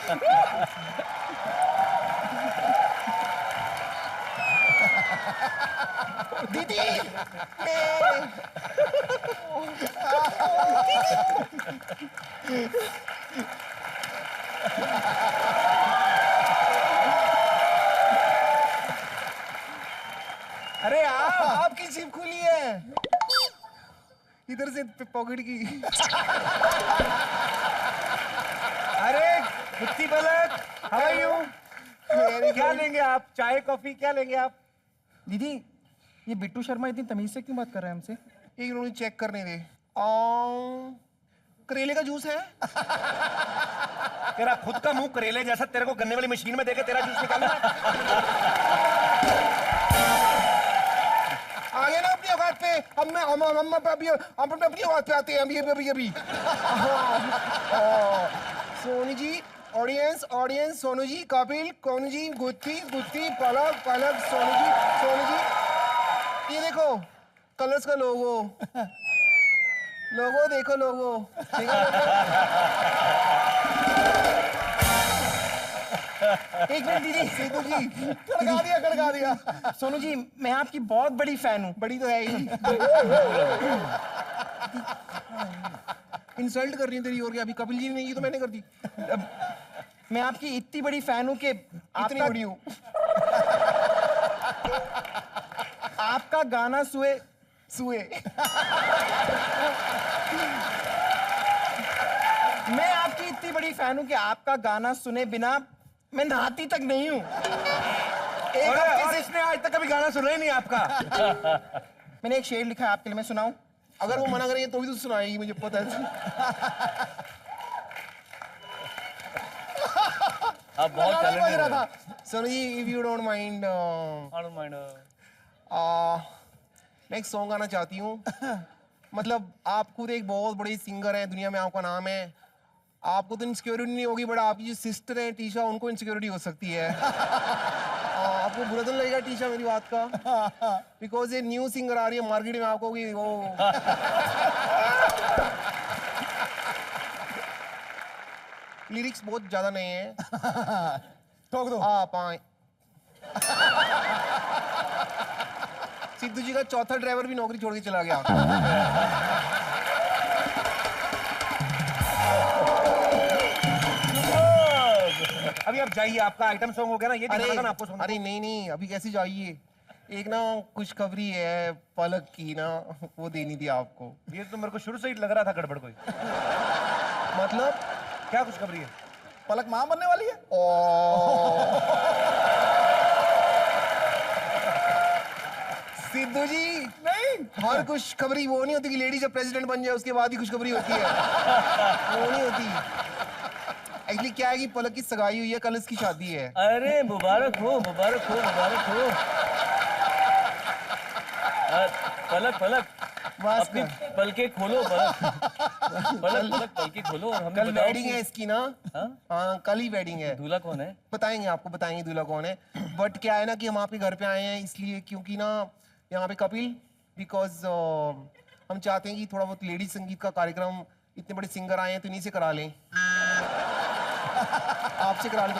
दीदी अरे आपकी जिप खुली है इधर से पॉकेट की। अरे कुत्ती पलक, हाउ आर यू? क्या लेंगे आप? चाय कॉफी क्या लेंगे आप? दीदी ये बिट्टू शर्मा इतनी तमीज से क्यों बात कर रहा है हमसे? एक उन्होंने चेक करने दे। करेले का जूस है? तेरा खुद का मुंह करेले जैसा, तेरे को गन्ने वाली मशीन में देके तेरा जूस निकालना। आ गए ना अपनी औकात पे। अब मैं हम अभी अपनी औकात पे आते हैं अभी। सोनू जी ऑडियंस सोनू जी कपिल कोनू जी गुत्ती पलक सोनू जी ये देखो कलर्स का लोगो देखो लोगो एक मिनट दीदी सीतू जी कड़का दिया सोनू जी मैं आपकी बहुत बड़ी फैन हूँ। बड़ी तो है ही। इंसल्ट कर रही है तेरी और क्या? अभी कपिल जी ने नहीं की तो मैंने कर दी। मैं आपकी इतनी बड़ी फैन हूँ कि इतनी बड़ी हूँ। आपका गाना सुए मैं आपकी इतनी बड़ी फैन हूँ कि आपका गाना सुने बिना मैं नहाती तक नहीं हूँ। और इसने आज तक कभी गाना सुना ही नहीं आपका। मैंने एक शेर लिखा है आपके लिए, मैं सुनाऊं? अगर वो मना करेंगे तो भी तो सुनाएगी, मुझे पता है। आप बहुत टैलेंटेड हैं। Sonu ji if you don't mind मैं एक सॉन्ग गाना चाहती हूँ। मतलब आप खुद एक बहुत बड़ी सिंगर हैं, दुनिया में आपका नाम है, आपको तो इनसिक्योरिटी नहीं होगी, बट आपकी जो सिस्टर है टीशा उनको इनसिक्योरिटी हो सकती है। आपको बुरा तो लगेगा टीशा मेरी बात का, बिकॉज ये न्यू सिंगर आ रही है मार्केट में, आपको कि वो लिरिक्स बहुत ज्यादा नहीं है। ठोक दो आप आए। सिद्धू जी का चौथा ड्राइवर भी नौकरी छोड़ के चला गया। अभी आप जाइए, आपका आइटम सॉन्ग हो गया ना, ये दिखाना ना आपको सॉन्ग। अरे नहीं अभी कैसे जाइए, एक ना खुशखबरी है पलक की ना, वो देनी थी आपको। ये तो मेरे को शुरू से ही लग रहा था गड़बड़ कोई। मतलब क्या खुशखबरी है? पलक मां बनने वाली है। सिद्धू जी नहीं, हर खुशखबरी वो नहीं होती कि लेडी जब प्रेसिडेंट बन जाए उसके बाद ही खुशखबरी होती है। वो नहीं होती। एक्चुअली क्या है कि पलक की सगाई हुई है, कल इसकी शादी है। अरे मुबारक हो। पलक अपनी पलके खोलो। पलक पलके खोलो। और कल वेडिंग है इसकी ना। हाँ कल ही वेडिंग है। दूल्हा कौन है? आपको बताएंगे दूल्हा कौन है। बट क्या है ना कि हम आपके घर पे आए हैं इसलिए क्योंकि ना यहाँ पे कपिल, बिकॉज हम चाहते हैं कि थोड़ा बहुत लेडी संगीत का कार्यक्रम, इतने बड़े सिंगर आए हैं तो इन्हीं से करा लें। आपसे करा लें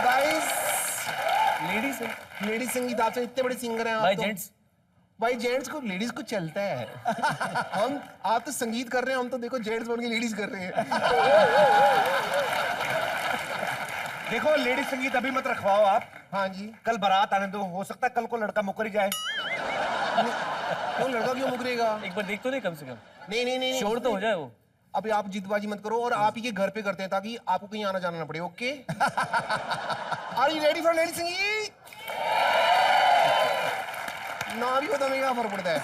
गाइस। लेडी संगीत, आपसे इतने बड़े सिंगर हैं आप। भाई जेंट्स को लेडीज को चलता है। आप तो संगीत कर रहे हैं, हम तो देखो जेंट्स बन के लेडीज कर रहे हैं। देखो लेडीज संगीत अभी मत रखवाओ आप। हाँ जी कल बारात आने दो, हो सकता है कल को लड़का मुकर ही जाए। वो लड़का क्यों मुकरेगा? एक बार देख तो नहीं कम से कम। नहीं शोर तो हो जाए वो। अभी आप जिदबाजी मत करो, और आप ही के घर पे करते हैं ताकि आपको कहीं आना जाना ना पड़े। Okay are you ready for lady sangeet? ना भी होता क्या फर्क पड़ता है।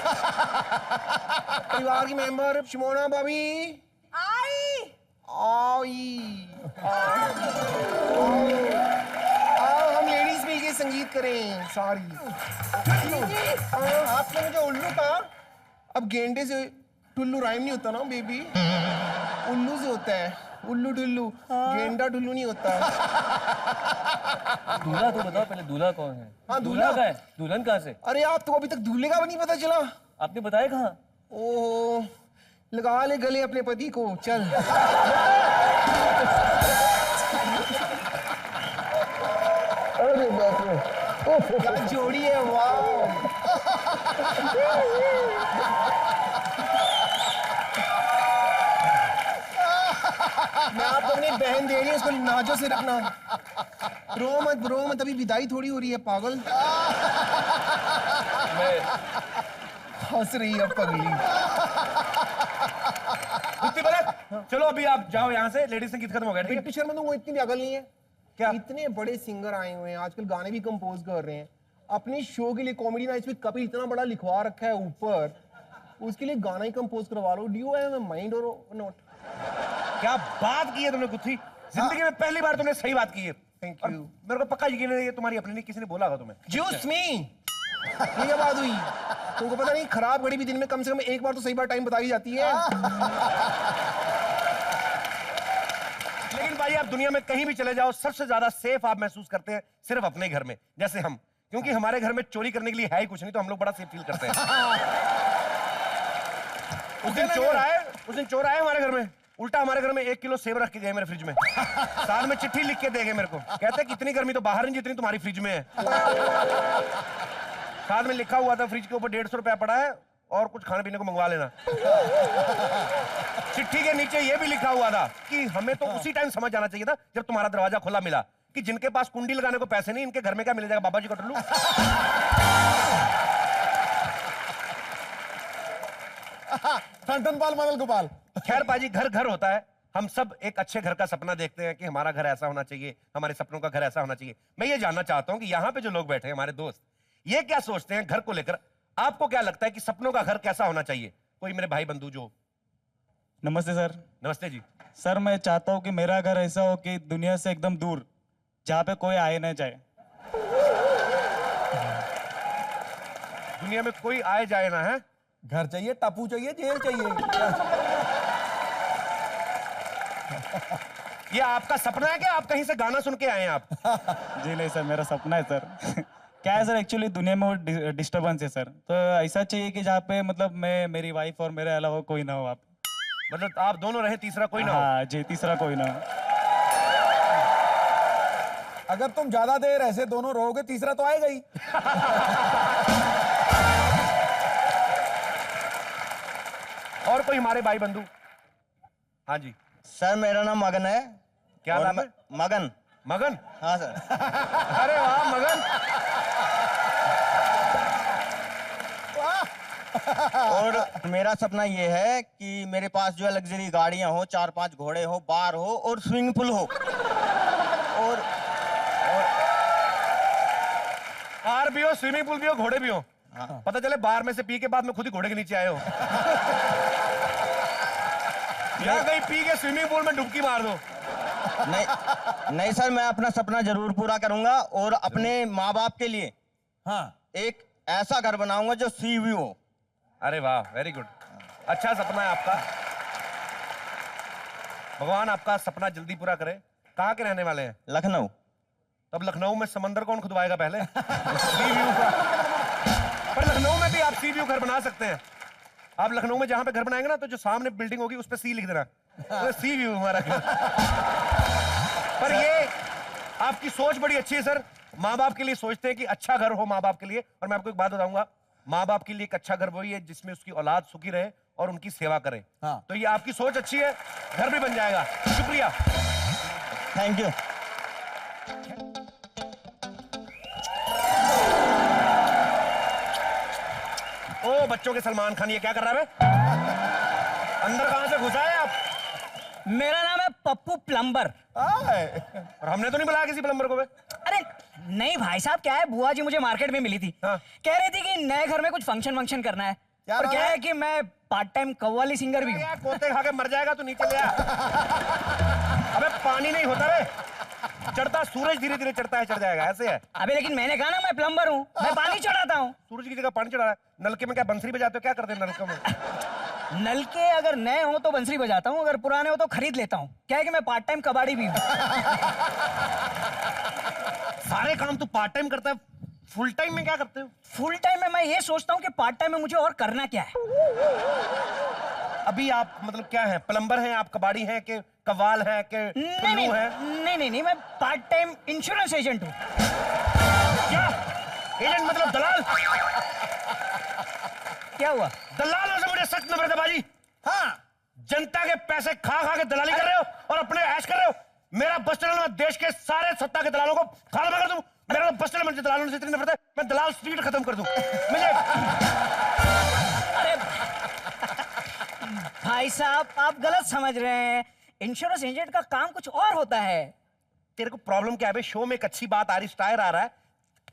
परिवार की मेंबर शिमोना भाभी आई आओ हम लेडीज मिलके संगीत करें। सॉरी आपने मुझे उल्लू कहा। अब गेंडे से टुल्लू राइम नहीं होता ना बेबी, उल्लू से होता है। उल्लू टुल्लू, गेंडा टुल्लू नहीं होता। दूल्हा तो बताओ पहले, दूल्हा कौन है? हाँ दूल्हा का है। दुल्हन कहाँ से? अरे आप तो अभी तक दूल्हे का भी नहीं पता चला। आपने बताया कहाँ? ओह लगा ले गले अपने पति को, चल। अरे बाप रे, क्या जोड़ी है, वाह। मैं आपको अपनी बहन दे रही हूँ, उसको नाजों से रखना। रो मत, अभी विदाई थोड़ी हो रही है, पागल। हंस रही है पगली। कुत्ती पलक, चलो अभी आप जाओ यहाँ से, लेडीज संगीत खत्म हो गया, ठीक है? पिक्चर में तो वो इतनी भी अकल नहीं है। क्या? इतने बड़े सिंगर आए हुए हैं आजकल, गाने भी कंपोज कर रहे हैं अपने शो के लिए। कॉमेडी नाइट्स में कपिल इतना बड़ा लिखवा रखा है ऊपर, उसके लिए गाना ही कंपोज करवा लो। Do you have a mind और नॉट? क्या बात की है तुमने गुत्थी, जिंदगी में पहली बार तुमने सही बात की है। थैंक और यू। मेरे को पक्का यकीन है ये तुम्हारी अपनी नहीं, किसी ने बोला होगा तुम्हें। जूस मी। ये क्या बात हुई? तुमको पता नहीं, खराब घड़ी भी दिन में कम से कम एक बार तो सही बार टाइम बताई जाती है। लेकिन भाई आप दुनिया में कहीं भी चले जाओ, सबसे ज्यादा सेफ आप महसूस करते हैं सिर्फ अपने घर में, जैसे हम, क्योंकि हमारे घर में चोरी करने के लिए है ही कुछ नहीं, तो हम लोग बड़ा सेफ फील करते हैं। उस दिन चोर आए हमारे घर में, उल्टा हमारे घर में 1 किलो सेब रख के गए मेरे फ्रिज में। साथ में चिट्ठी लिख के दे गए मेरे को, कहते कि इतनी गर्मी तो बाहर नहीं जितनी तुम्हारी फ्रिज में है। साथ में लिखा हुआ था फ्रिज के ऊपर 150 रुपया पड़ा है और कुछ खाने पीने को मंगवा लेना। चिट्ठी के नीचे ये भी लिखा हुआ था कि हमें तो उसी टाइम समझ आना चाहिए था जब तुम्हारा दरवाजा खुला मिला कि जिनके पास कुंडी लगाने को पैसे नहीं, इनके घर में क्या मिल जाएगा, बाबा जी का टुल्लू। टन मदल गोपाल। खैर पाजी, घर घर होता है। हम सब एक अच्छे घर का सपना देखते हैं कि हमारा घर ऐसा होना चाहिए, हमारे सपनों का घर ऐसा होना चाहिए। मैं ये जानना चाहता हूं कि यहाँ पे जो लोग बैठे हैं हमारे दोस्त, ये क्या सोचते हैं घर को लेकर? आपको क्या लगता है कि सपनों का घर कैसा होना चाहिए? कोई मेरे भाई बंधु जो। नमस्ते सर। नमस्ते जी। सर मैं चाहता हूँ कि मेरा घर ऐसा हो कि दुनिया से एकदम दूर, जहाँ पे कोई आए ना जाए। दुनिया में कोई आए जाए ना है? घर चाहिए, टापू चाहिए, जेल चाहिए। ये आपका सपना है क्या? आप कहीं से गाना सुन के आए हैं आप? जी नहीं सर, मेरा सपना है सर। क्या है सर, एक्चुअली दुनिया में वो डिस्टर्बेंस है सर, तो ऐसा चाहिए कि जहाँ पे मतलब मैं, मेरी वाइफ और मेरे अलावा कोई ना हो। आप मतलब आप दोनों रहे, तीसरा कोई ना हो? हाँ जी, तीसरा कोई ना हो। अगर तुम ज्यादा देर ऐसे दोनों रहोगे, तीसरा तो आएगा ही। और कोई हमारे भाई बंधु? हाँ जी सर मेरा नाम मगन है। क्या और नाम है? मगन। मगन? हाँ सर। अरे वाह मगन। और मेरा सपना ये है कि मेरे पास जो है लग्जरी गाड़ियां हो, 4-5 घोड़े हो, बार हो और स्विमिंग पूल हो। और बार भी हो, स्विमिंग पूल भी हो, घोड़े भी हो। हाँ। पता चले बार में से पी के बाद में खुद ही घोड़े के नीचे आए हो। या कहीं पी के स्विमिंग पूल में डुबकी मार दो। नहीं नहीं सर, मैं अपना सपना जरूर पूरा करूंगा और अपने माँ बाप के लिए हाँ, एक ऐसा घर बनाऊंगा जो सी व्यू हो। अरे वाह, वेरी गुड। अच्छा सपना है आपका, भगवान आपका सपना जल्दी पूरा करे। कहाँ के रहने वाले हैं? लखनऊ। तब लखनऊ में समंदर कौन खुदवाएगा पहले? सी व्यू का। पर लखनऊ में भी आप सी व्यू घर बना सकते हैं। आप लखनऊ में जहां पे घर बनाएंगे ना, तो जो सामने बिल्डिंग होगी उस पे सी लिख देना, तो सी व्यू हमारा घर। पर ये आपकी सोच बड़ी अच्छी है सर। माँ बाप के लिए सोचते हैं कि अच्छा घर हो माँ बाप के लिए। और मैं आपको एक बात बताऊंगा, माँ बाप के लिए एक अच्छा घर वही है जिसमें उसकी औलाद सुखी रहे और उनकी सेवा करे। हाँ। तो ये आपकी सोच अच्छी है, घर भी बन जाएगा। शुक्रिया। Thank you. ओ बच्चों के सलमान खान, ये क्या कर रहा है बे? अंदर कहां से घुसा है आप? मेरा नाम है पप्पू प्लम्बर। और हमने तो नहीं बुलाया किसी प्लम्बर को बे। अरे नहीं भाई साहब, क्या है, बुआ जी मुझे मार्केट में मिली थी। हाँ। कह रही थी कि नए घर में कुछ फंक्शन करना है। क्या और बात क्या है? है कि मैं पार्ट टाइम कव्वाली सिंगर भी हूँ। यार कोते खा के मर जाएगा तो नीचे ले आ। अबे पानी नहीं होता रे, चढ़ता सूरज धीरे धीरे चढ़ता है, चढ़ जाएगा, ऐसे है। अबे लेकिन मैंने कहा ना मैं प्लम्बर हूँ, मैं पानी चढ़ाता हूँ। सूरज की जगह पानी चढ़ा रहा है। नलके में क्या बंसरी बजाते हो? क्या करते हैं नलके में? नलके अगर नए हो तो बंसरी बजाता हूँ, अगर पुराने हो तो खरीद लेता हूँ। क्या है कि मैं पार्ट टाइम कबाड़ी भी हूँ। सारे काम तू पार्ट टाइम करता है, फुल टाइम में क्या करते हो? फुल टाइम में मैं ये सोचता हूँ कि पार्ट टाइम में मुझे और करना क्या है। अभी आप मतलब क्या हैं, प्लम्बर हैं आप, कबाड़ी हैं कि कव्वाल हैं कि टुल्लू हैं? नहीं, मैं पार्ट टाइम इंश्योरेंस एजेंट हूँ। क्या एजेंट मतलब दलाल? क्या हुआ? दलालों से मुझे सख्त नफरत है बाजी। हाँ जनता के पैसे खा खा के दलाली कर रहे हो और अपने ऐश कर रहे हो। मेरा बस चले मैं देश के सारे सत्ता के दलालों को खाना कर दूं। मेरा बस चले मुझे दलालों से इतनी नफरत है, मैं दलाल स्ट्रीट खत्म कर दूं। मुझे अरे भाई साहब, आप गलत समझ रहे हैं। इंश्योरेंस एजेंट का काम कुछ और होता है। तेरे को प्रॉब्लम क्या है बे? शो में एक अच्छी बात आ रही, स्टायर आ रहा है,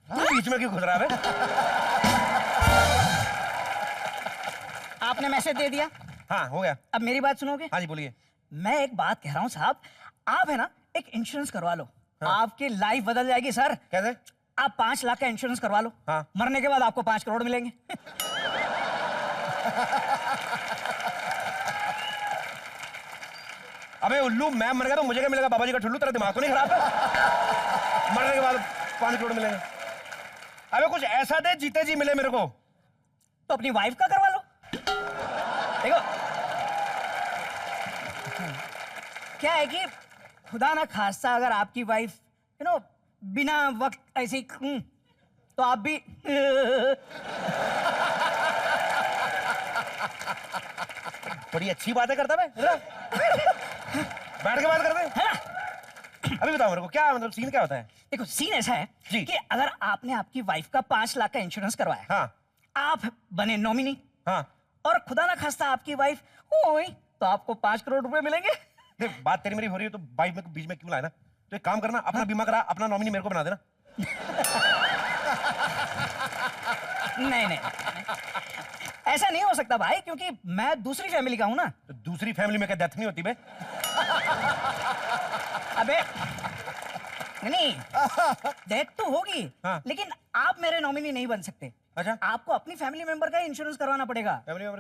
तू बीच में क्यों घुस रहा है बे? आपने मैसेज दे दिया, हाँ हो गया। अब मेरी बात सुनोगे? हाँ जी बोलिए। मैं एक बात कह रहा हूँ साहब, आप है ना एक इंश्योरेंस करवा लो। आपकी लाइफ बदल जाएगी सर। कैसे? आप 5 लाख का इंश्योरेंस करवा लो। हाँ। मरने के बाद आपको 5 करोड़ मिलेंगे। अबे उल्लू, मैं मर गया तो मुझे क्या मिलेगा? बाबा जी का ठुल्लू, तेरा दिमाग तो नहीं खराब है? मरने के बाद 5 करोड़ मिलेंगे। अबे कुछ ऐसा दे जीते जी मिले मेरे को। तो अपनी वाइफ का करवा लो। देखो क्या है कि खुदा ना खास्ता अगर आपकी वाइफ बिना वक्त ऐसी तो आप भी बड़ी अच्छी बातें करता है बैठ के बात करते हैं। है ना। अभी बताओ मेरे को क्या मतलब सीन क्या होता है? देखो सीन ऐसा है जी। कि अगर आपने आपकी वाइफ का 5 लाख का इंश्योरेंस करवाया, हाँ आप बने नॉमिनी, हाँ। और खुदा ना खास्ता आपकी वाइफ हुई तो आपको 5 करोड़ रुपए मिलेंगे। देख बात तेरी मेरी हो रही है तो बाइक में बीच में क्यों लाए ना? तो एक काम करना, अपना बीमा करा, अपना नॉमिनी मेरे को बना देना। नहीं, ऐसा नहीं हो सकता भाई, क्योंकि मैं दूसरी फैमिली का हूं ना। तो दूसरी फैमिली में क्या डेथ नहीं होती बे? अबे नहीं, डेथ तो होगी, हाँ। लेकिन आप मेरे नॉमिनी नहीं बन सकते। अच्छा। आपको अपनी फैमिली मेंबर का इंश्योरेंस करवाना पड़ेगा। फैमिली में